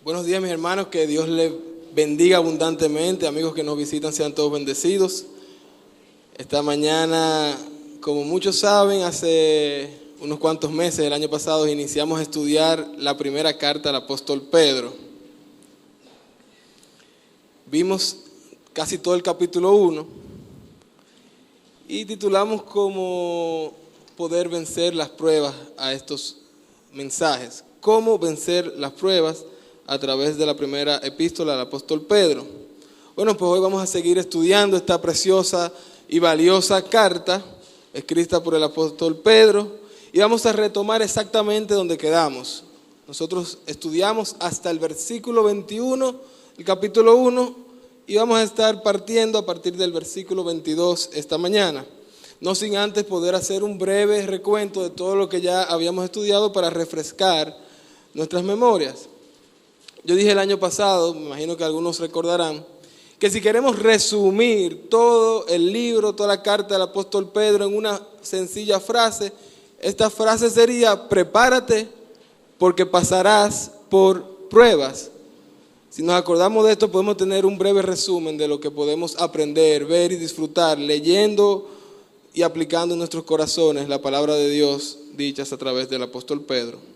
Buenos días, mis hermanos, que Dios les bendiga abundantemente. Amigos que nos visitan, sean todos bendecidos. Esta mañana, como muchos saben, hace unos cuantos meses, el año pasado, iniciamos a estudiar la primera carta al apóstol Pedro. Vimos casi todo el capítulo 1 y titulamos como poder vencer las pruebas a estos mensajes. Cómo vencer las pruebas a través de la primera epístola del apóstol Pedro. Bueno, pues hoy vamos a seguir estudiando esta preciosa y valiosa carta escrita por el apóstol Pedro y vamos a retomar exactamente donde quedamos. Nosotros estudiamos hasta el versículo 21, el capítulo 1, y vamos a estar partiendo a partir del versículo 22 esta mañana. No sin antes poder hacer un breve recuento de todo lo que ya habíamos estudiado para refrescar nuestras memorias. Yo dije el año pasado, me imagino que algunos recordarán, que si queremos resumir todo el libro, toda la carta del apóstol Pedro en una sencilla frase, esta frase sería: prepárate porque pasarás por pruebas. Si nos acordamos de esto, podemos tener un breve resumen de lo que podemos aprender, ver y disfrutar leyendo y aplicando en nuestros corazones la palabra de Dios dichas a través del apóstol Pedro.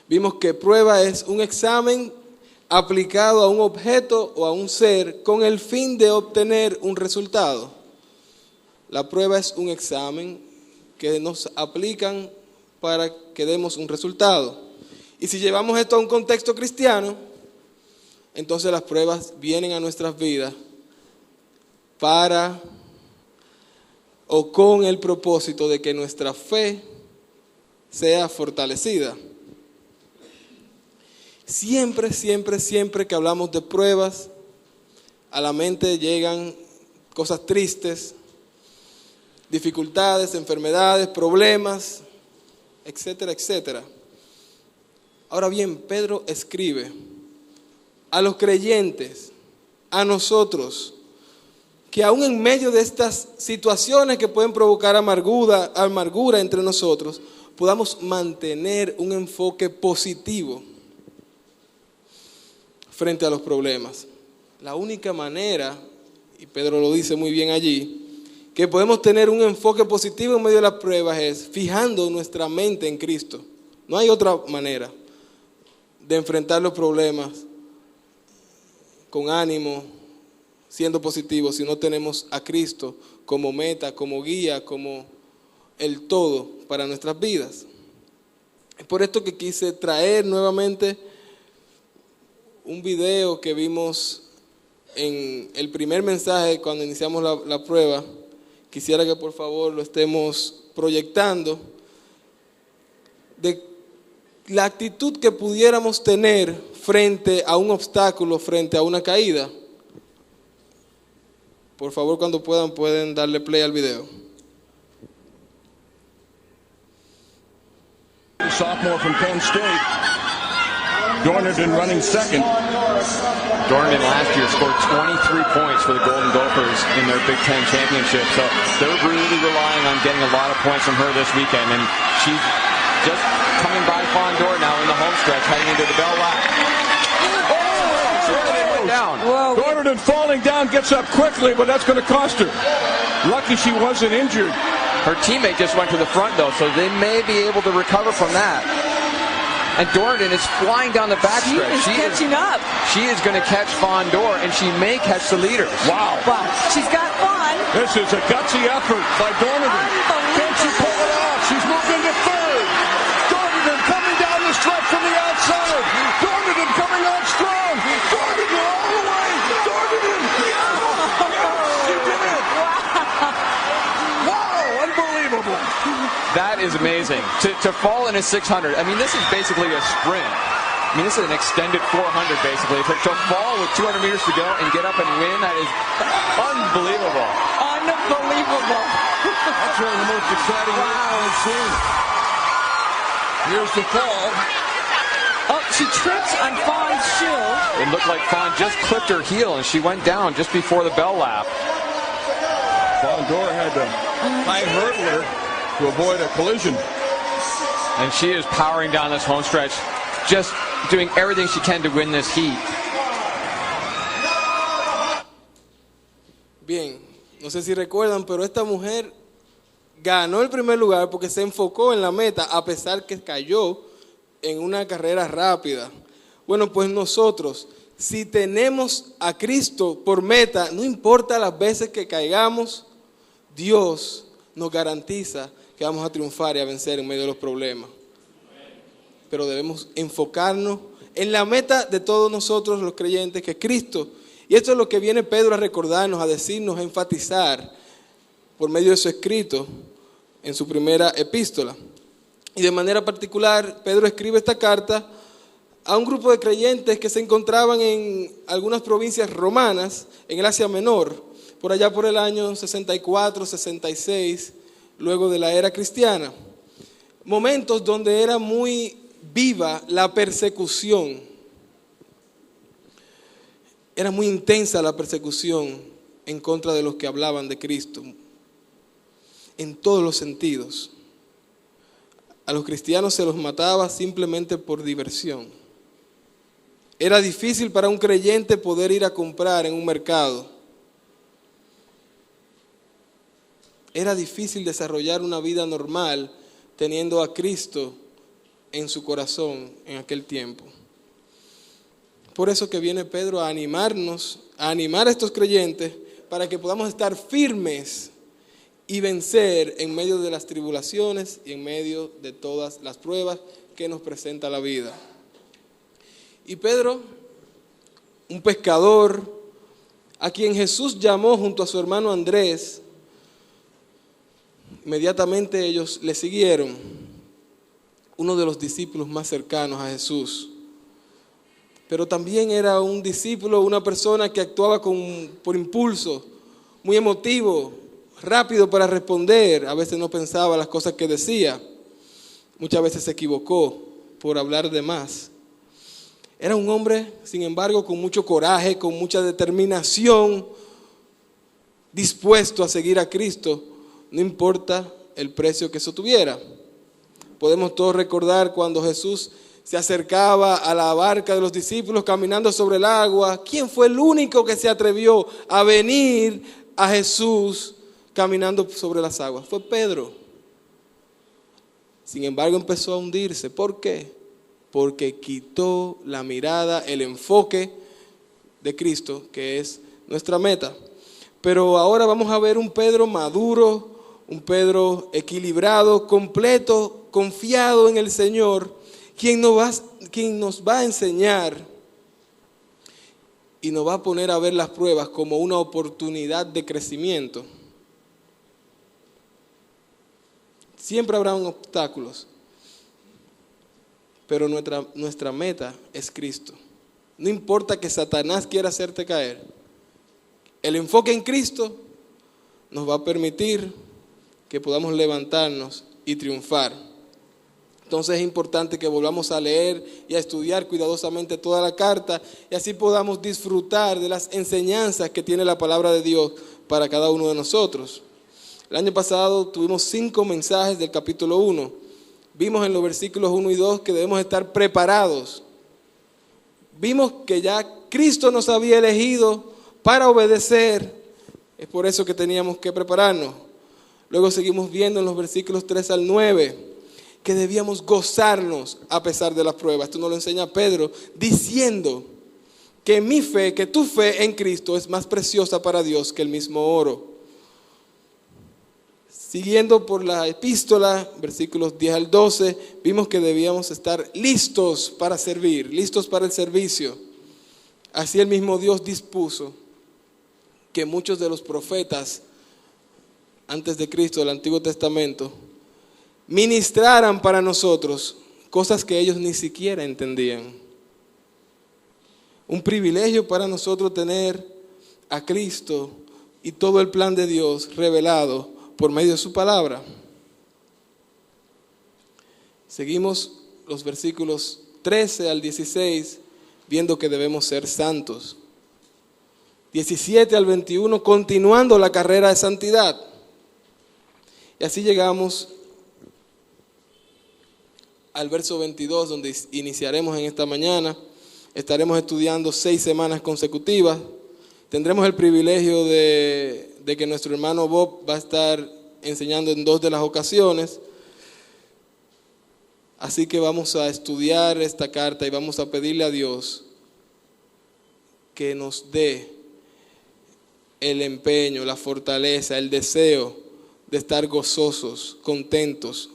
Vimos que prueba es un examen aplicado a un objeto o a un ser con el fin de obtener un resultado. La prueba es un examen que nos aplican para que demos un resultado. Y si llevamos esto a un contexto cristiano, entonces las pruebas vienen a nuestras vidas para o con el propósito de que nuestra fe sea fortalecida. Siempre que hablamos de pruebas, a la mente llegan cosas tristes, dificultades, enfermedades, problemas, etcétera, etcétera. Ahora bien, Pedro escribe a los creyentes, a nosotros, que aún en medio de estas situaciones que pueden provocar amargura entre nosotros, podamos mantener un enfoque positivo frente a los problemas. La única manera, y Pedro lo dice muy bien allí, que podemos tener un enfoque positivo en medio de las pruebas es fijando nuestra mente en Cristo. No hay otra manera de enfrentar los problemas con ánimo, siendo positivos, si no tenemos a Cristo como meta, como guía, como el todo para nuestras vidas. Es por esto que quise traer nuevamente un video que vimos en el primer mensaje cuando iniciamos la prueba. Quisiera que por favor lo estemos proyectando, de la actitud que pudiéramos tener frente a un obstáculo, frente a una caída. Por favor, cuando pueden darle play al video. Sophomore from Penn State. Dorniden running second. Dorniden last year scored 23 points for the Golden Gophers in their Big Ten championship. So they're really relying on getting a lot of points from her this weekend. And she's just coming by Fondor now in the home stretch, heading into the bell lap. Down. Dorniden falling down, gets up quickly, but that's going to cost her. Lucky she wasn't injured. Her teammate just went to the front, though, so they may be able to recover from that. And Dorniden is flying down the backstretch. She is catching up. She is going to catch Fondor, and she may catch the leaders. Wow. Well, she's got fun. This is a gutsy effort by Dorniden. Can she pull it off? She's moved into third. Dorniden coming down the stretch from the outside. Dorniden coming out strong. Dorniden all the way. Dorniden. Yes, she did it. Wow, unbelievable. That is amazing. To fall in a 600, I mean, this is basically a sprint. I mean, this is an extended 400, basically. To fall with 200 meters to go and get up and win, that is unbelievable. Unbelievable. That's one of the most exciting things I've seen. Here's the fall. Oh, she trips on Fawn's shoe. It looked like Fawn just clipped her heel, and she went down just before the bell lap. Fondor had to high hurdler to avoid a collision. And she is powering down this home stretch, just doing everything she can to win this heat. Bien, no sé si recuerdan, pero esta mujer ganó el primer lugar porque se enfocó en la meta a pesar que cayó en una carrera rápida. Bueno, pues nosotros, si tenemos a Cristo por meta, no importa las veces que caigamos, Dios nos garantiza que vamos a triunfar y a vencer en medio de los problemas. Pero debemos enfocarnos en la meta de todos nosotros los creyentes, que es Cristo. Y esto es lo que viene Pedro a recordarnos, a decirnos, a enfatizar por medio de su escrito en su primera epístola. Y de manera particular, Pedro escribe esta carta a un grupo de creyentes que se encontraban en algunas provincias romanas, en el Asia Menor, por allá por el año 64, 66, luego de la era cristiana. Momentos donde era muy viva la persecución. Era muy intensa la persecución en contra de los que hablaban de Cristo, en todos los sentidos. A los cristianos se los mataba simplemente por diversión. Era difícil para un creyente poder ir a comprar en un mercado. Era difícil desarrollar una vida normal teniendo a Cristo en su corazón en aquel tiempo. Por eso que viene Pedro a animarnos, a animar a estos creyentes para que podamos estar firmes y vencer en medio de las tribulaciones y en medio de todas las pruebas que nos presenta la vida. Y Pedro, un pescador, a quien Jesús llamó junto a su hermano Andrés, inmediatamente ellos le siguieron, uno de los discípulos más cercanos a Jesús. Pero también era un discípulo, una persona que actuaba por impulso, muy emotivo, rápido para responder. A veces no pensaba las cosas que decía. Muchas veces se equivocó por hablar de más. Era un hombre, sin embargo, con mucho coraje, con mucha determinación, dispuesto a seguir a Cristo, no importa el precio que eso tuviera. Podemos todos recordar cuando Jesús se acercaba a la barca de los discípulos caminando sobre el agua. ¿Quién fue el único que se atrevió a venir a Jesús caminando sobre las aguas? Fue Pedro. Sin embargo, empezó a hundirse. ¿Por qué? Porque quitó la mirada, el enfoque de Cristo, que es nuestra meta. Pero ahora vamos a ver un Pedro maduro, un Pedro equilibrado, completo, confiado en el Señor, quien nos va a enseñar y nos va a poner a ver las pruebas como una oportunidad de crecimiento. Siempre habrán obstáculos, pero nuestra meta es Cristo. No importa que Satanás quiera hacerte caer, el enfoque en Cristo nos va a permitir que podamos levantarnos y triunfar. Entonces es importante que volvamos a leer y a estudiar cuidadosamente toda la carta y así podamos disfrutar de las enseñanzas que tiene la palabra de Dios para cada uno de nosotros. El año pasado tuvimos 5 mensajes del capítulo 1. Vimos en los versículos 1 y 2 que debemos estar preparados. Vimos que ya Cristo nos había elegido para obedecer. Es por eso que teníamos que prepararnos. Luego seguimos viendo en los versículos 3 al 9 que debíamos gozarnos a pesar de las pruebas. Esto nos lo enseña Pedro diciendo que mi fe, que tu fe en Cristo es más preciosa para Dios que el mismo oro. Siguiendo por la epístola, versículos 10 al 12, vimos que debíamos estar listos para servir, listos para el servicio. Así el mismo Dios dispuso que muchos de los profetas antes de Cristo del Antiguo Testamento ministraran para nosotros cosas que ellos ni siquiera entendían. Un privilegio para nosotros tener a Cristo y todo el plan de Dios revelado por medio de su palabra. Seguimos los versículos 13 al 16 viendo que debemos ser santos. 17 al 21 continuando la carrera de santidad. Y así llegamos al verso 22, donde iniciaremos en esta mañana. Estaremos estudiando 6 semanas consecutivas. Tendremos el privilegio de que nuestro hermano Bob va a estar enseñando en 2 de las ocasiones. Así que vamos a estudiar esta carta y vamos a pedirle a Dios que nos dé el empeño, la fortaleza, el deseo de estar gozosos, contentos,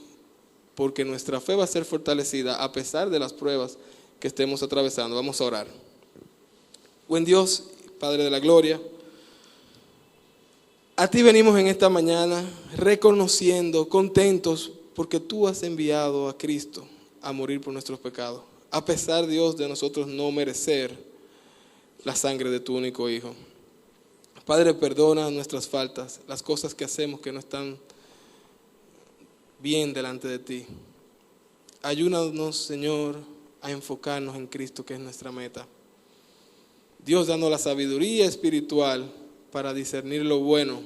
porque nuestra fe va a ser fortalecida a pesar de las pruebas que estemos atravesando. Vamos a orar. Buen Dios, Padre de la gloria, a ti venimos en esta mañana reconociendo, contentos, porque tú has enviado a Cristo a morir por nuestros pecados, a pesar, Dios, de nosotros no merecer la sangre de tu único Hijo. Padre, perdona nuestras faltas, las cosas que hacemos que no están bien delante de ti. Ayúdanos, Señor, a enfocarnos en Cristo, que es nuestra meta. Dios, danos la sabiduría espiritual para discernir lo bueno,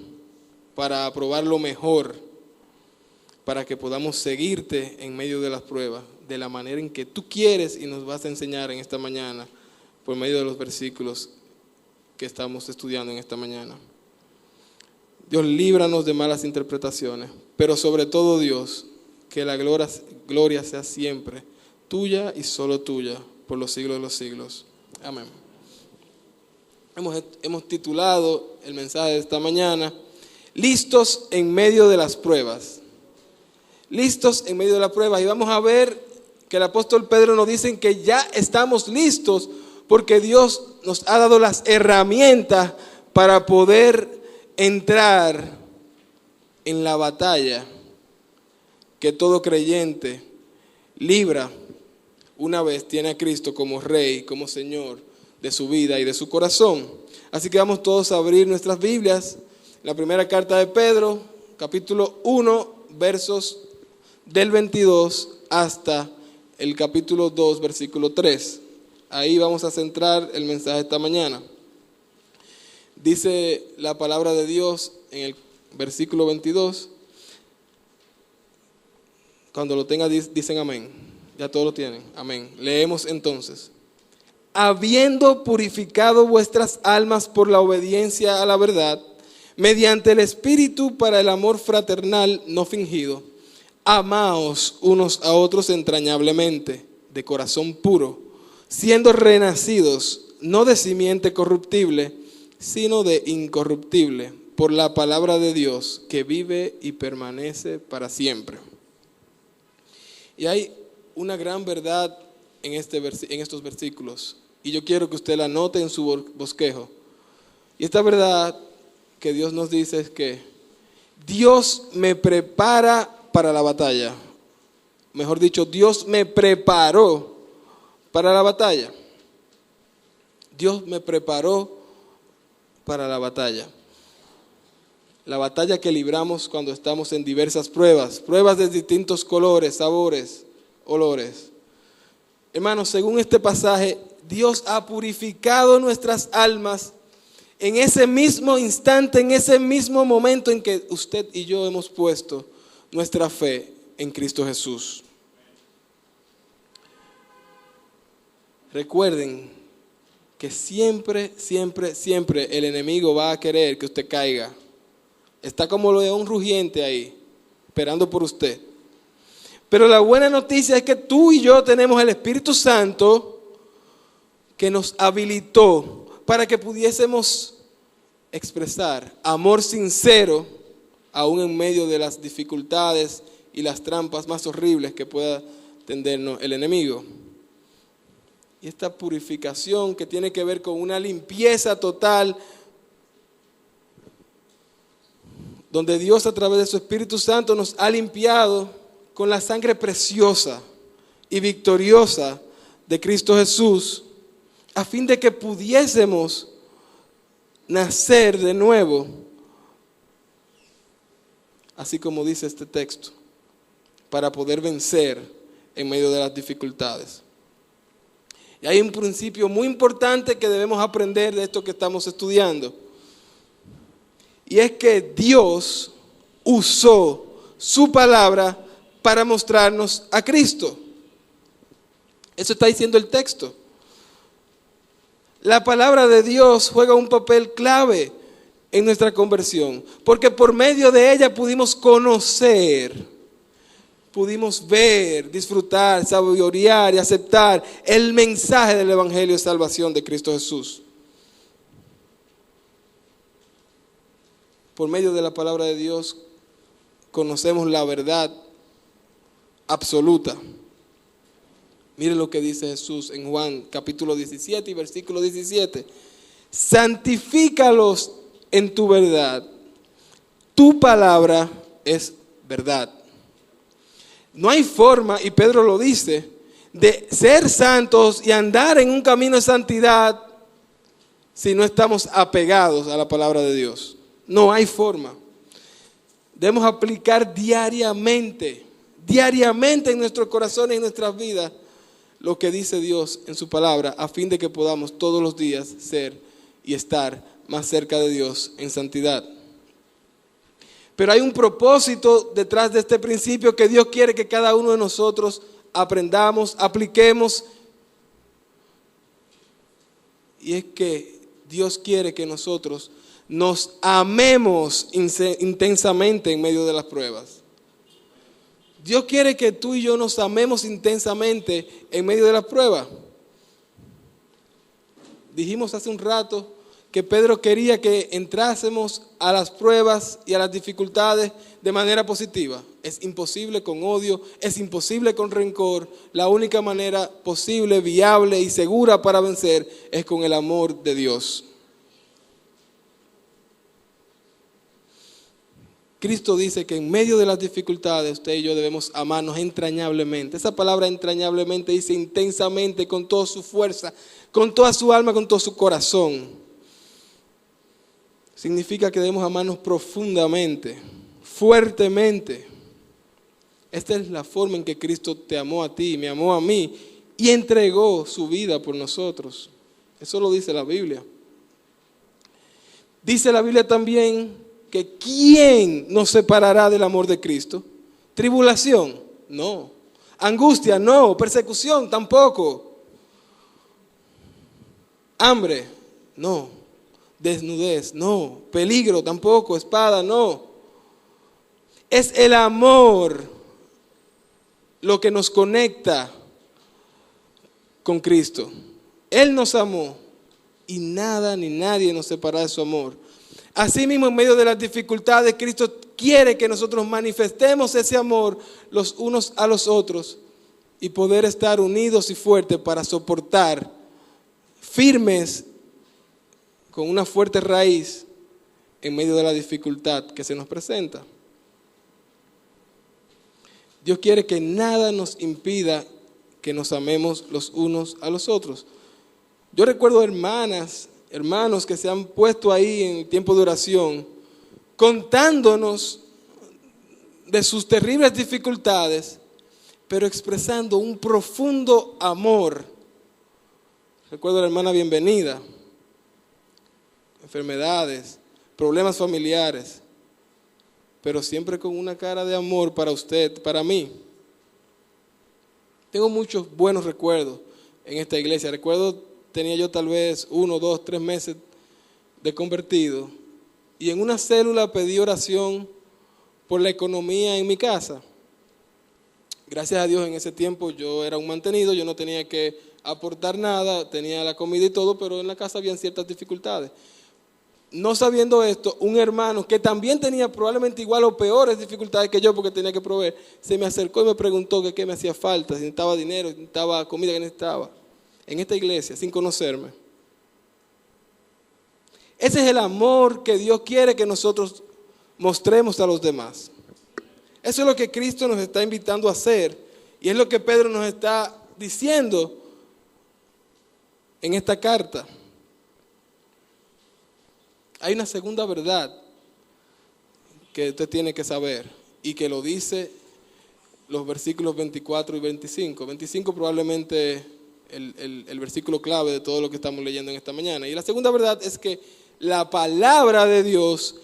para aprobar lo mejor, para que podamos seguirte en medio de las pruebas, de la manera en que tú quieres y nos vas a enseñar en esta mañana, por medio de los versículos que estamos estudiando en esta mañana. Dios, líbranos de malas interpretaciones, pero sobre todo, Dios, que la gloria sea siempre tuya y solo tuya, por los siglos de los siglos. Amén. Hemos titulado el mensaje de esta mañana, listos en medio de las pruebas. Listos en medio de las pruebas. Y vamos a ver que el apóstol Pedro nos dice que ya estamos listos porque Dios nos ha dado las herramientas para poder entrar en la batalla que todo creyente libra una vez tiene a Cristo como Rey, como Señor de su vida y de su corazón. Así que vamos todos a abrir nuestras Biblias. La primera carta de Pedro, capítulo 1, versos del 22 hasta el capítulo 2, versículo 3. Ahí vamos a centrar el mensaje esta mañana. Dice la palabra de Dios en el versículo 22. Cuando lo tengan dicen amén. Ya todos lo tienen. Amén. Leemos entonces. Habiendo purificado vuestras almas por la obediencia a la verdad, mediante el Espíritu para el amor fraternal no fingido, amaos unos a otros entrañablemente, de corazón puro, siendo renacidos, no de simiente corruptible, sino de incorruptible, por la palabra de Dios, que vive y permanece para siempre. Y hay una gran verdad en estos versículos, y yo quiero que usted la anote en su bosquejo. Y esta verdad que Dios nos dice es que Dios me prepara para la batalla. Mejor dicho, Dios me preparó para la batalla. Dios me preparó para la batalla. La batalla que libramos cuando estamos en diversas pruebas de distintos colores, sabores, olores. Hermanos, según este pasaje, Dios ha purificado nuestras almas en ese mismo instante, en ese mismo momento en que usted y yo hemos puesto nuestra fe en Cristo Jesús. Recuerden que siempre el enemigo va a querer que usted caiga. Está como león rugiente ahí, esperando por usted. Pero la buena noticia es que tú y yo tenemos el Espíritu Santo que nos habilitó para que pudiésemos expresar amor sincero aún en medio de las dificultades y las trampas más horribles que pueda tendernos el enemigo. Y esta purificación que tiene que ver con una limpieza total, donde Dios a través de su Espíritu Santo nos ha limpiado con la sangre preciosa y victoriosa de Cristo Jesús, a fin de que pudiésemos nacer de nuevo, así como dice este texto, para poder vencer en medio de las dificultades. Y hay un principio muy importante que debemos aprender de esto que estamos estudiando. Y es que Dios usó su palabra para mostrarnos a Cristo. Eso está diciendo el texto. La palabra de Dios juega un papel clave en nuestra conversión, porque por medio de ella pudimos conocer, pudimos ver, disfrutar, saborear y aceptar el mensaje del Evangelio de salvación de Cristo Jesús. Por medio de la palabra de Dios conocemos la verdad absoluta. Mire lo que dice Jesús en Juan capítulo 17 y versículo 17. Santifícalos en tu verdad. Tu palabra es verdad. No hay forma, y Pedro lo dice, de ser santos y andar en un camino de santidad si no estamos apegados a la palabra de Dios. No hay forma. Debemos aplicar diariamente en nuestros corazones y en nuestras vidas lo que dice Dios en su palabra, a fin de que podamos todos los días ser y estar más cerca de Dios en santidad. Pero hay un propósito detrás de este principio que Dios quiere que cada uno de nosotros aprendamos, apliquemos. Y es que Dios quiere que nosotros nos amemos intensamente en medio de las pruebas. Dios quiere que tú y yo nos amemos intensamente en medio de las pruebas. Dijimos hace un rato que Pedro quería que entrásemos a las pruebas y a las dificultades de manera positiva. Es imposible con odio, es imposible con rencor. La única manera posible, viable y segura para vencer es con el amor de Dios. Cristo dice que en medio de las dificultades usted y yo debemos amarnos entrañablemente. Esa palabra entrañablemente dice intensamente, con toda su fuerza, con toda su alma, con todo su corazón. Significa que debemos amarnos profundamente, fuertemente. Esta es la forma en que Cristo te amó a ti, me amó a mí y entregó su vida por nosotros. Eso lo dice la Biblia. Dice la Biblia también que ¿quién nos separará del amor de Cristo? ¿Tribulación? No. ¿Angustia? No. ¿Persecución? Tampoco. ¿Hambre? No. ¿Desnudez? No. ¿Peligro? Tampoco. ¿Espada? No. Es el amor lo que nos conecta con Cristo. Él nos amó y nada ni nadie nos separará de su amor. Asimismo, en medio de las dificultades, Cristo quiere que nosotros manifestemos ese amor los unos a los otros y poder estar unidos y fuertes para soportar, firmes, con una fuerte raíz en medio de la dificultad que se nos presenta. Dios quiere que nada nos impida que nos amemos los unos a los otros. Yo recuerdo hermanos que se han puesto ahí en el tiempo de oración, contándonos de sus terribles dificultades, pero expresando un profundo amor. Recuerdo a la hermana Bienvenida, enfermedades, problemas familiares, pero siempre con una cara de amor para usted, para mí. Tengo muchos buenos recuerdos en esta iglesia. Tenía yo tal vez 1, 2, 3 meses de convertido y en una célula pedí oración por la economía en mi casa. Gracias a Dios en ese tiempo yo era un mantenido, yo no tenía que aportar nada, tenía la comida y todo, pero en la casa habían ciertas dificultades. No sabiendo esto, un hermano que también tenía probablemente igual o peores dificultades que yo porque tenía que proveer, se me acercó y me preguntó que qué me hacía falta, si necesitaba dinero, si necesitaba comida, que necesitaba. En esta iglesia, sin conocerme. Ese es el amor que Dios quiere que nosotros mostremos a los demás. Eso es lo que Cristo nos está invitando a hacer y es lo que Pedro nos está diciendo en esta carta. Hay una segunda verdad que usted tiene que saber y que lo dice los versículos 24 y 25. 25 probablemente el versículo clave de todo lo que estamos leyendo en esta mañana. Y la segunda verdad es que la palabra de Dios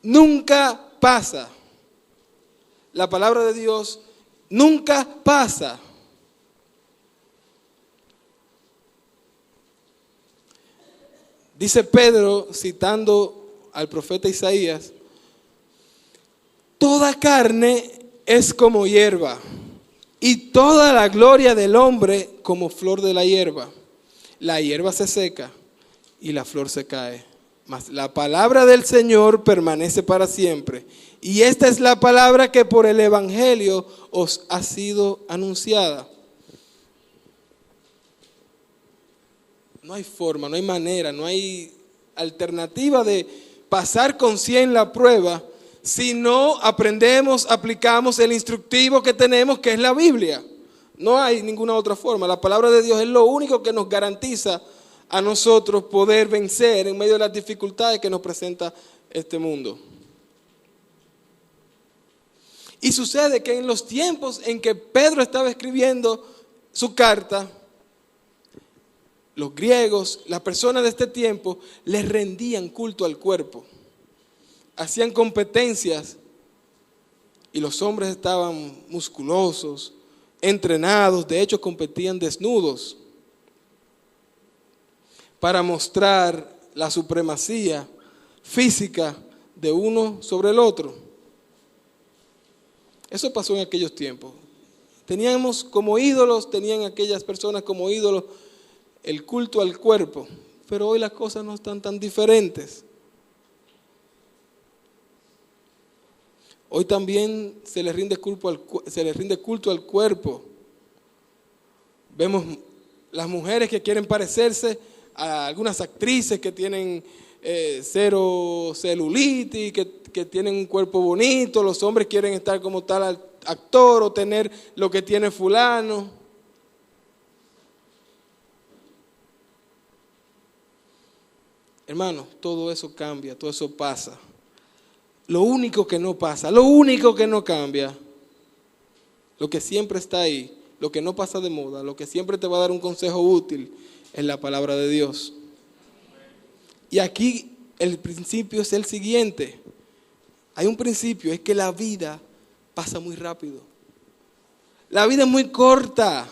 nunca pasa. La palabra de Dios nunca pasa. Dice Pedro, citando al profeta Isaías, toda carne es como hierba, y toda la gloria del hombre como flor de la hierba. La hierba se seca y la flor se cae, mas la palabra del Señor permanece para siempre. Y esta es la palabra que por el evangelio os ha sido anunciada. No hay forma, no hay manera, no hay alternativa de pasar con 100 la prueba si no aprendemos, aplicamos el instructivo que tenemos, que es la Biblia. No hay ninguna otra forma. La palabra de Dios es lo único que nos garantiza a nosotros poder vencer en medio de las dificultades que nos presenta este mundo. Y sucede que en los tiempos en que Pedro estaba escribiendo su carta, los griegos, las personas de este tiempo, les rendían culto al cuerpo. Hacían competencias y los hombres estaban musculosos, entrenados, de hecho competían desnudos para mostrar la supremacía física de uno sobre el otro. Eso pasó en aquellos tiempos. Teníamos como ídolos, tenían aquellas personas como ídolos el culto al cuerpo, pero hoy las cosas no están tan diferentes. Hoy también se le rinde culto al cuerpo. Vemos las mujeres que quieren parecerse a algunas actrices que tienen cero celulitis, que tienen un cuerpo bonito. Los hombres quieren estar como tal actor o tener lo que tiene fulano. Hermano, todo eso cambia, todo eso pasa. Lo único que no pasa, lo único que no cambia, lo que siempre está ahí, lo que no pasa de moda, lo que siempre te va a dar un consejo útil, es la palabra de Dios. Y aquí el principio es el siguiente. Hay un principio, es que la vida pasa muy rápido. La vida es muy corta.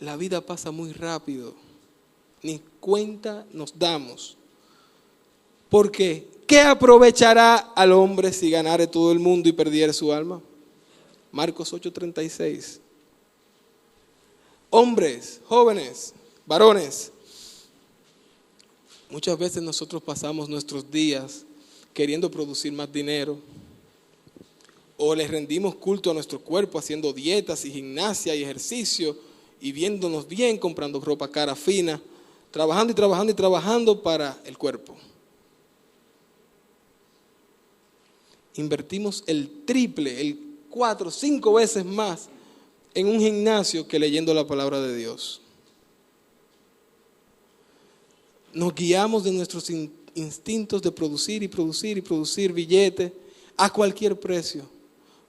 La vida pasa muy rápido. Ni cuenta nos damos. Porque, ¿qué aprovechará al hombre si ganare todo el mundo y perdiere su alma? Marcos 8:36. Hombres, jóvenes, varones, muchas veces nosotros pasamos nuestros días queriendo producir más dinero, o les rendimos culto a nuestro cuerpo haciendo dietas y gimnasia y ejercicio y viéndonos bien, comprando ropa cara, fina, trabajando y trabajando y trabajando para el cuerpo. Invertimos el triple, el 4, 5 veces más en un gimnasio que leyendo la palabra de Dios. Nos guiamos de nuestros instintos de producir y producir y producir billetes a cualquier precio,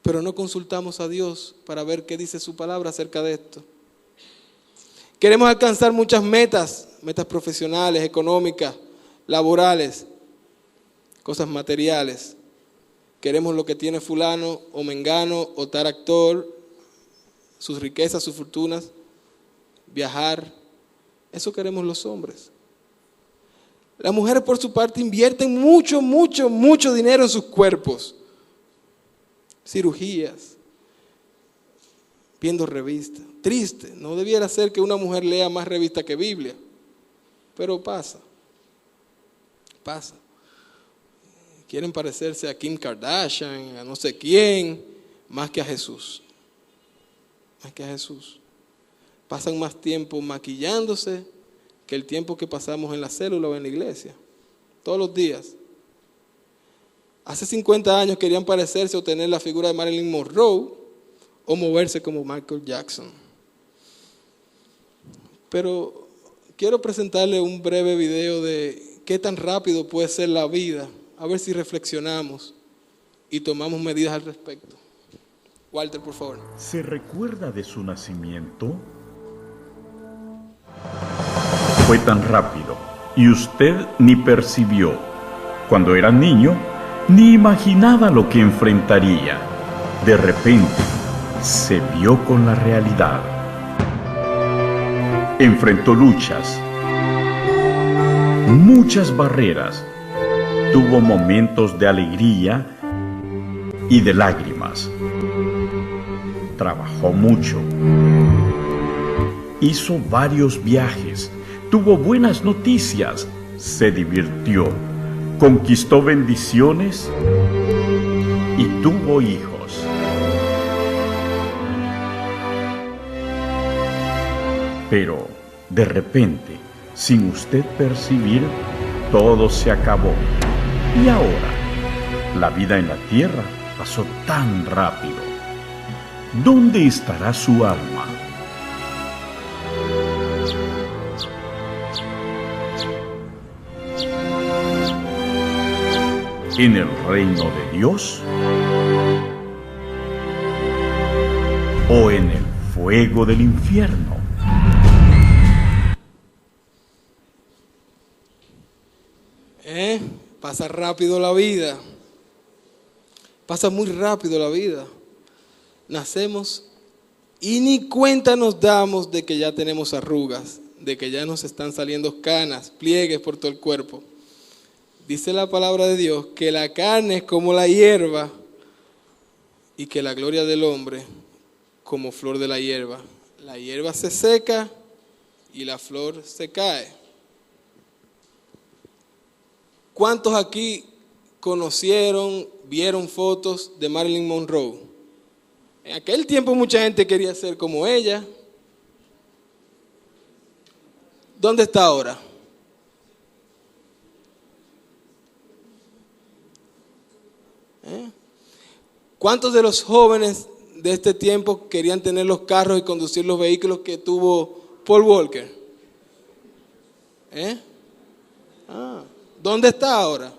pero no consultamos a Dios para ver qué dice su palabra acerca de esto. Queremos alcanzar muchas metas profesionales, económicas, laborales, cosas materiales. Queremos lo que tiene fulano o mengano o tal actor, sus riquezas, sus fortunas, viajar. Eso queremos los hombres. Las mujeres por su parte invierten mucho dinero en sus cuerpos. Cirugías, viendo revistas. Triste, no debiera ser que una mujer lea más revistas que Biblia, pero pasa. Quieren parecerse a Kim Kardashian, a no sé quién, más que a Jesús. Pasan más tiempo maquillándose que el tiempo que pasamos en la célula o en la iglesia, todos los días. Hace 50 años querían parecerse o tener la figura de Marilyn Monroe o moverse como Michael Jackson. Pero quiero presentarle un breve video de qué tan rápido puede ser la vida, a ver si reflexionamos y tomamos medidas al respecto. Walter, por favor. ¿Se recuerda de su nacimiento? Fue tan rápido y usted ni percibió. Cuando era niño, ni imaginaba lo que enfrentaría. De repente, se vio con la realidad. Enfrentó luchas, muchas barreras, tuvo momentos de alegría y de lágrimas. Trabajó mucho, hizo varios viajes, tuvo buenas noticias, se divirtió, conquistó bendiciones y tuvo hijos. Pero de repente, sin usted percibir, todo se acabó. Y ahora, la vida en la tierra pasó tan rápido. ¿Dónde estará su alma? ¿En el reino de Dios? ¿O en el fuego del infierno? Pasa rápido la vida. Pasa muy rápido la vida. Nacemos y ni cuenta nos damos de que ya tenemos arrugas, de que ya nos están saliendo canas, pliegues por todo el cuerpo. Dice la palabra de Dios que la carne es como la hierba y que la gloria del hombre como flor de la hierba. La hierba se seca y la flor se cae. ¿Cuántos aquí conocieron, vieron fotos de Marilyn Monroe? En aquel tiempo mucha gente quería ser como ella. ¿Dónde está ahora? ¿Cuántos de los jóvenes de este tiempo querían tener los carros y conducir los vehículos que tuvo Paul Walker? ¿Dónde está ahora?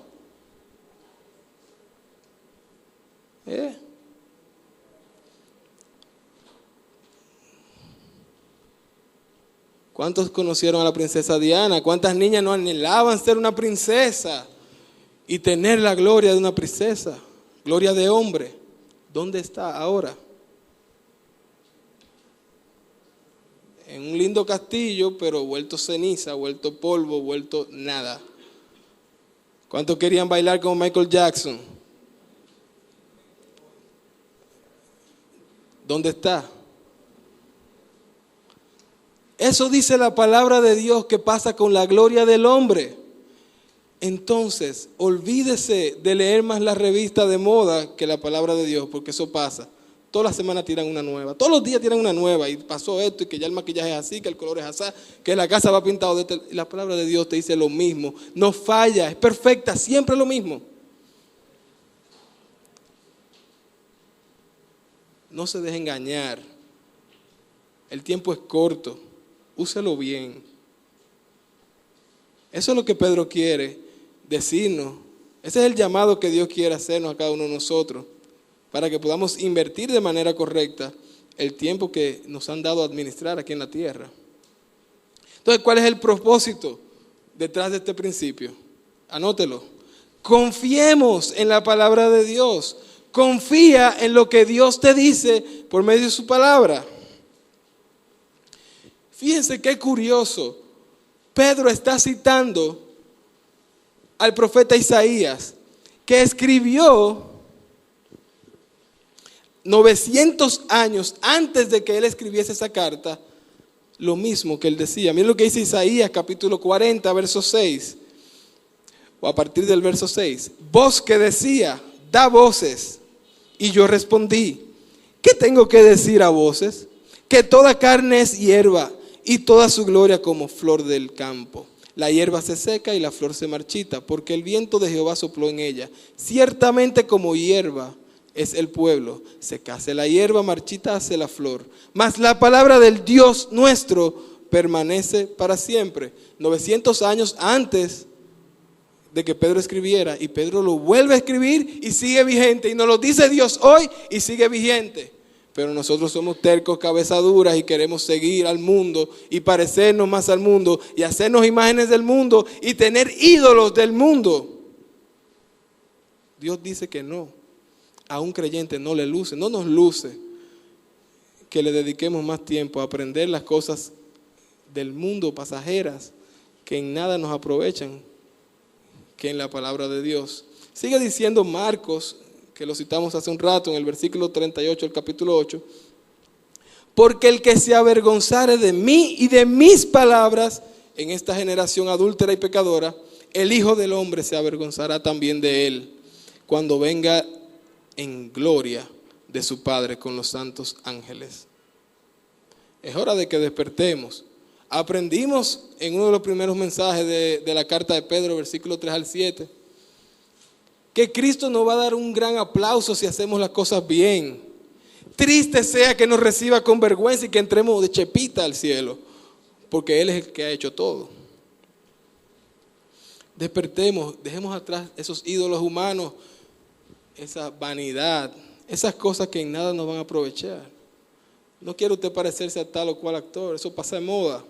¿Cuántos conocieron a la princesa Diana? ¿Cuántas niñas no anhelaban ser una princesa y tener la gloria de una princesa? Gloria de hombre. ¿Dónde está ahora? En un lindo castillo, pero vuelto ceniza, vuelto polvo, vuelto nada. ¿Cuántos querían bailar como Michael Jackson? ¿Dónde está? Eso dice la palabra de Dios que pasa con la gloria del hombre. Entonces, olvídese de leer más la revista de moda que la palabra de Dios, porque eso pasa. Todas las semanas tiran una nueva, todos los días tiran una nueva, y pasó esto, y que ya el maquillaje es así, que el color es así, que la casa va pintada de este. Y la palabra de Dios te dice lo mismo, no falla, es perfecta, siempre lo mismo. No se deje engañar, el tiempo es corto, úselo bien. Eso es lo que Pedro quiere decirnos, ese es el llamado que Dios quiere hacernos a cada uno de nosotros, para que podamos invertir de manera correcta el tiempo que nos han dado a administrar aquí en la tierra. Entonces, ¿cuál es el propósito detrás de este principio? Anótelo. Confiemos en la palabra de Dios. Confía en lo que Dios te dice por medio de su palabra. Fíjense qué curioso. Pedro está citando al profeta Isaías, que escribió 900 años antes de que él escribiese esa carta, lo mismo que él decía. Miren lo que dice Isaías capítulo 40, verso 6, o a partir del verso 6. Voz que decía, da voces, y yo respondí, ¿qué tengo que decir a voces? Que toda carne es hierba, y toda su gloria como flor del campo. La hierba se seca y la flor se marchita, porque el viento de Jehová sopló en ella. Ciertamente como hierba es el pueblo, secase la hierba, marchitase la flor. Mas la palabra del Dios nuestro permanece para siempre. 900 años antes de que Pedro escribiera, y Pedro lo vuelve a escribir y sigue vigente, y nos lo dice Dios hoy y sigue vigente. Pero nosotros somos tercos, cabeza duras, y queremos seguir al mundo y parecernos más al mundo y hacernos imágenes del mundo y tener ídolos del mundo. Dios dice que no. A un creyente no le luce, no nos luce que le dediquemos más tiempo a aprender las cosas del mundo, pasajeras, que en nada nos aprovechan, que en la palabra de Dios. Sigue diciendo Marcos, que lo citamos hace un rato, en el versículo 38 del capítulo 8, porque el que se avergonzare de mí y de mis palabras en esta generación adúltera y pecadora, el Hijo del Hombre se avergonzará también de él, cuando venga en gloria de su Padre con los santos ángeles. Es hora de que despertemos. Aprendimos en uno de los primeros mensajes de la carta de Pedro, versículo 3 al 7, que Cristo nos va a dar un gran aplauso si hacemos las cosas bien. Triste sea que nos reciba con vergüenza y que entremos de chepita al cielo, porque Él es el que ha hecho todo. Despertemos, dejemos atrás esos ídolos humanos, esa vanidad, esas cosas que en nada nos van a aprovechar. No quiere usted parecerse a tal o cual actor, eso pasa de moda.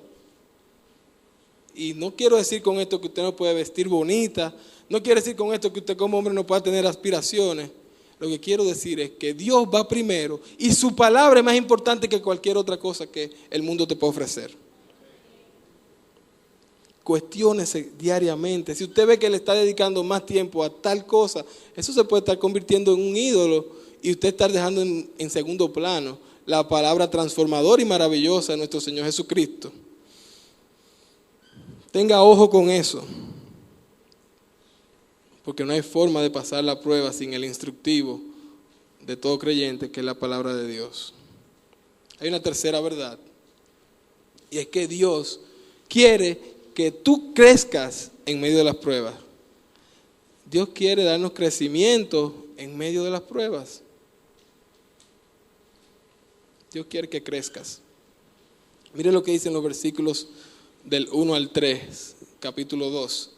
Y no quiero decir con esto que usted no puede vestir bonita, no quiero decir con esto que usted como hombre no pueda tener aspiraciones. Lo que quiero decir es que Dios va primero y su palabra es más importante que cualquier otra cosa que el mundo te pueda ofrecer. Cuestiónese diariamente. Si usted ve que le está dedicando más tiempo a tal cosa, eso se puede estar convirtiendo en un ídolo y usted estar dejando en segundo plano la palabra transformadora y maravillosa de nuestro Señor Jesucristo. Tenga ojo con eso, porque no hay forma de pasar la prueba sin el instructivo de todo creyente, que es la palabra de Dios. Hay una tercera verdad, y es que Dios quiere que tú crezcas en medio de las pruebas. Dios quiere darnos crecimiento en medio de las pruebas. Dios quiere que crezcas. Mire lo que dicen los versículos del 1 al 3, capítulo 2.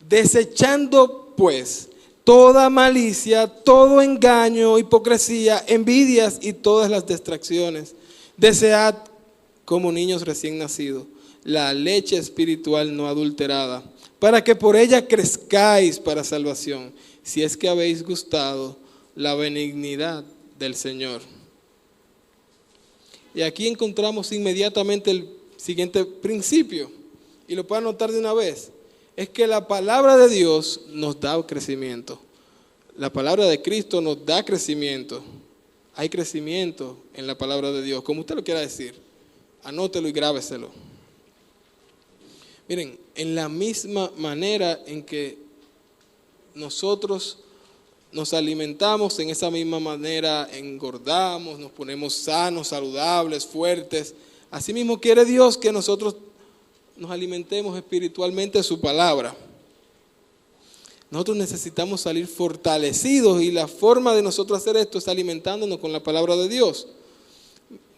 Desechando pues toda malicia, todo engaño, hipocresía, envidias y todas las distracciones, desead como niños recién nacidos la leche espiritual no adulterada, para que por ella crezcáis para salvación, si es que habéis gustado la benignidad del Señor. Y aquí encontramos inmediatamente el siguiente principio, y lo pueden anotar de una vez, es que la palabra de Dios nos da crecimiento. La palabra de Cristo nos da crecimiento. Hay crecimiento en la palabra de Dios, como usted lo quiera decir. Anótelo y grábeselo. Miren, en la misma manera en que nosotros nos alimentamos, en esa misma manera engordamos, nos ponemos sanos, saludables, fuertes. Así mismo quiere Dios que nosotros nos alimentemos espiritualmente de su palabra. Nosotros necesitamos salir fortalecidos y la forma de nosotros hacer esto es alimentándonos con la palabra de Dios.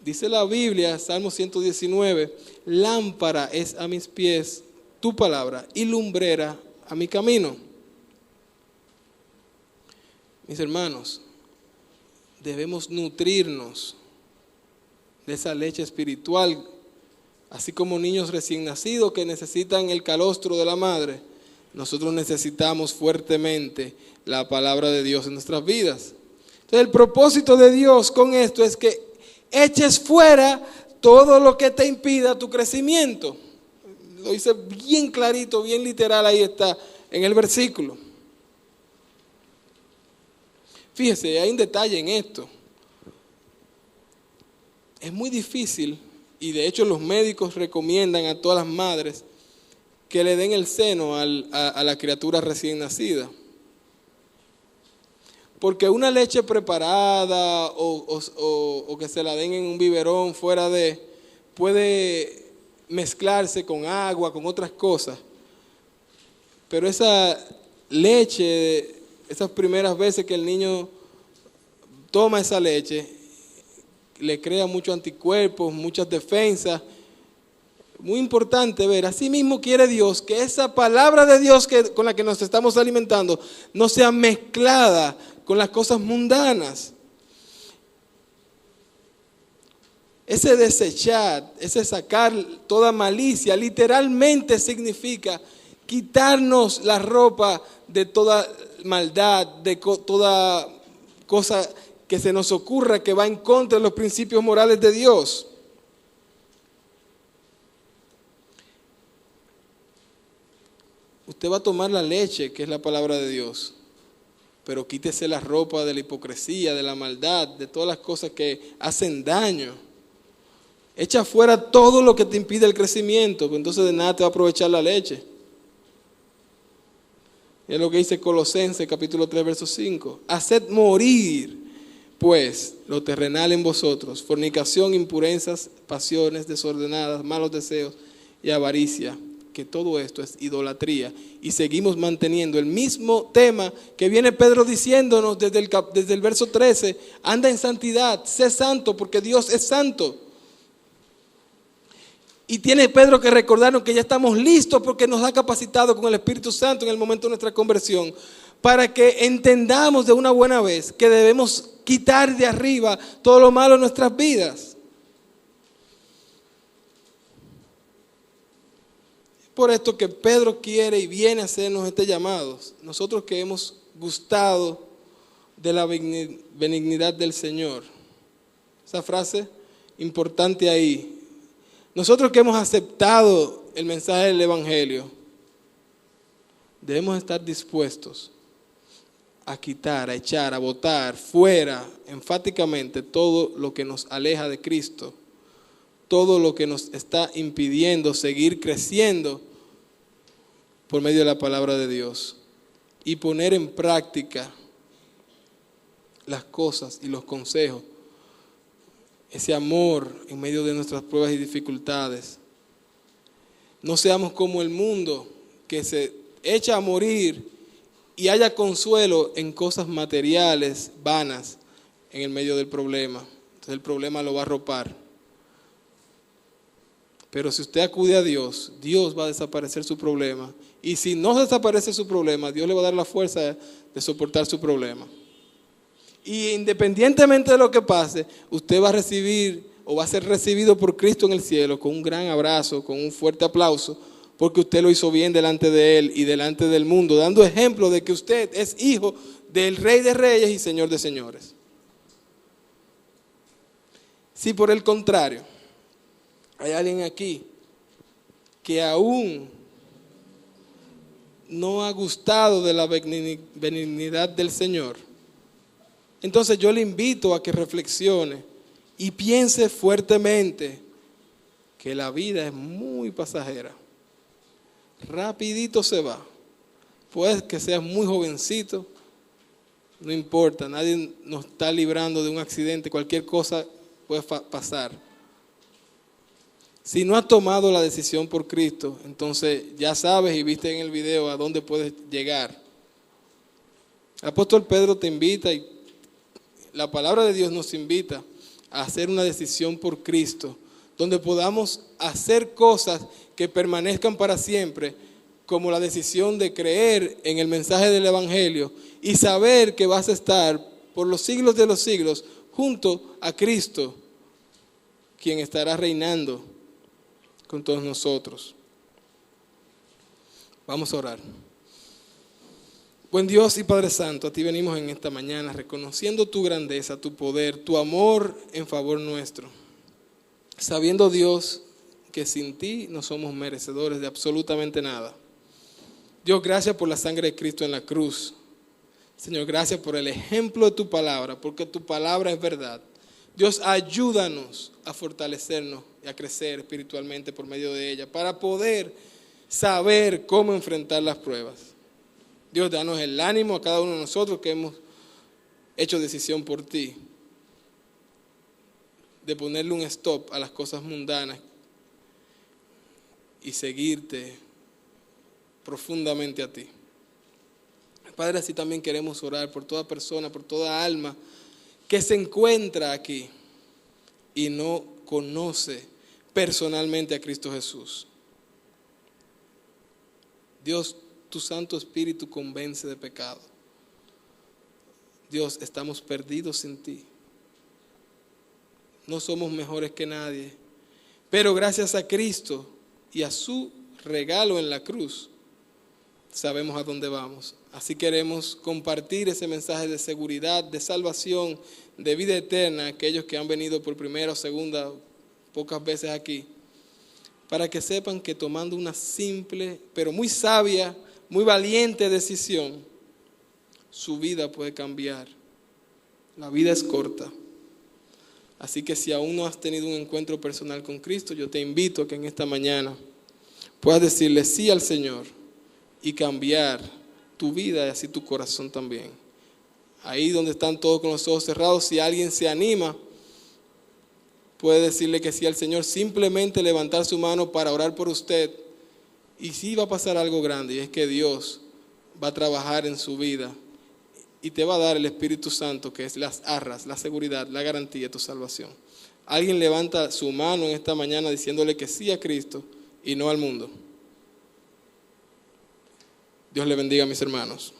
Dice la Biblia, Salmo 119, lámpara es a mis pies tu palabra y lumbrera a mi camino. Mis hermanos, debemos nutrirnos de esa leche espiritual, así como niños recién nacidos que necesitan el calostro de la madre. Nosotros necesitamos fuertemente la palabra de Dios en nuestras vidas. Entonces el propósito de Dios con esto es que eches fuera todo lo que te impida tu crecimiento. Lo dice bien clarito, bien literal, ahí está en el versículo. Fíjese, hay un detalle en esto. Es muy difícil, y de hecho los médicos recomiendan a todas las madres que le den el seno a la criatura recién nacida. Porque una leche preparada o que se la den en un biberón fuera de, puede mezclarse con agua, con otras cosas. Pero esa leche, esas primeras veces que el niño toma esa leche, le crea muchos anticuerpos, muchas defensas. Muy importante ver, así mismo quiere Dios que esa palabra de Dios con la que nos estamos alimentando no sea mezclada con las cosas mundanas. Ese desechar, ese sacar toda malicia, literalmente significa quitarnos la ropa de toda maldad, de toda cosa que se nos ocurra que va en contra de los principios morales de Dios. Usted va a tomar la leche, que es la palabra de Dios, pero quítese la ropa de la hipocresía, de la maldad, de todas las cosas que hacen daño. Echa fuera todo lo que te impide el crecimiento, pues entonces de nada te va a aprovechar la leche. Es lo que dice Colosenses capítulo 3, verso 5. Haced morir, pues, lo terrenal en vosotros: fornicación, impurezas, pasiones desordenadas, malos deseos y avaricia, que todo esto es idolatría. Y seguimos manteniendo el mismo tema que viene Pedro diciéndonos desde el verso 13. Anda en santidad, sé santo, porque Dios es santo. Y tiene Pedro que recordarnos que ya estamos listos porque nos ha capacitado con el Espíritu Santo en el momento de nuestra conversión, para que entendamos de una buena vez que debemos quitar de arriba todo lo malo en nuestras vidas. Por esto que Pedro quiere y viene a hacernos este llamado. Nosotros que hemos gustado de la benignidad del Señor. Esa frase importante ahí. Nosotros que hemos aceptado el mensaje del Evangelio, debemos estar dispuestos a quitar, a echar, a botar fuera enfáticamente todo lo que nos aleja de Cristo, todo lo que nos está impidiendo seguir creciendo por medio de la palabra de Dios, y poner en práctica las cosas y los consejos, ese amor en medio de nuestras pruebas y dificultades. No seamos como el mundo que se echa a morir y haya consuelo en cosas materiales, vanas, en el medio del problema. Entonces el problema lo va a arropar. Pero si usted acude a Dios, Dios va a desaparecer su problema. Y si no desaparece su problema, Dios le va a dar la fuerza de soportar su problema. Y independientemente de lo que pase, usted va a recibir o va a ser recibido por Cristo en el cielo con un gran abrazo, con un fuerte aplauso, porque usted lo hizo bien delante de Él y delante del mundo, dando ejemplo de que usted es hijo del Rey de Reyes y Señor de Señores. Si por el contrario hay alguien aquí que aún no ha gustado de la benignidad del Señor, entonces yo le invito a que reflexione y piense fuertemente que la vida es muy pasajera. Rapidito se va. Puede que seas muy jovencito, no importa, nadie nos está librando de un accidente, cualquier cosa puede pasar. Si no has tomado la decisión por Cristo, entonces ya sabes y viste en el video a dónde puedes llegar. El apóstol Pedro te invita y la palabra de Dios nos invita a hacer una decisión por Cristo, donde podamos hacer cosas que permanezcan para siempre, como la decisión de creer en el mensaje del Evangelio y saber que vas a estar por los siglos de los siglos junto a Cristo, quien estará reinando con todos nosotros. Vamos a orar. Buen Dios y Padre Santo, a ti venimos en esta mañana reconociendo tu grandeza, tu poder, tu amor en favor nuestro. Sabiendo, Dios, que sin ti no somos merecedores de absolutamente nada. Dios, gracias por la sangre de Cristo en la cruz. Señor, gracias por el ejemplo de tu palabra, porque tu palabra es verdad. Dios, ayúdanos a fortalecernos y a crecer espiritualmente por medio de ella, para poder saber cómo enfrentar las pruebas. Dios, danos el ánimo a cada uno de nosotros que hemos hecho decisión por ti, de ponerle un stop a las cosas mundanas y seguirte profundamente a ti. Padre, así también queremos orar por toda persona, por toda alma que se encuentra aquí y no conoce personalmente a Cristo Jesús. Dios, tu Santo Espíritu convence de pecado. Dios, estamos perdidos sin ti. No somos mejores que nadie, pero gracias a Cristo y a su regalo en la cruz, sabemos a dónde vamos. Así queremos compartir ese mensaje de seguridad, de salvación, de vida eterna a aquellos que han venido por primera o segunda, pocas veces aquí, para que sepan que tomando una simple, pero muy sabia muy valiente decisión, su vida puede cambiar. La vida es corta. Así que si aún no has tenido un encuentro personal con Cristo, yo te invito a que en esta mañana puedas decirle sí al Señor y cambiar tu vida y así tu corazón también. Ahí donde están todos con los ojos cerrados, si alguien se anima, puede decirle que sí al Señor, simplemente levantar su mano para orar por usted. Y sí va a pasar algo grande, y es que Dios va a trabajar en su vida y te va a dar el Espíritu Santo, que es las arras, la seguridad, la garantía de tu salvación. Alguien levanta su mano en esta mañana diciéndole que sí a Cristo y no al mundo. Dios le bendiga, mis hermanos.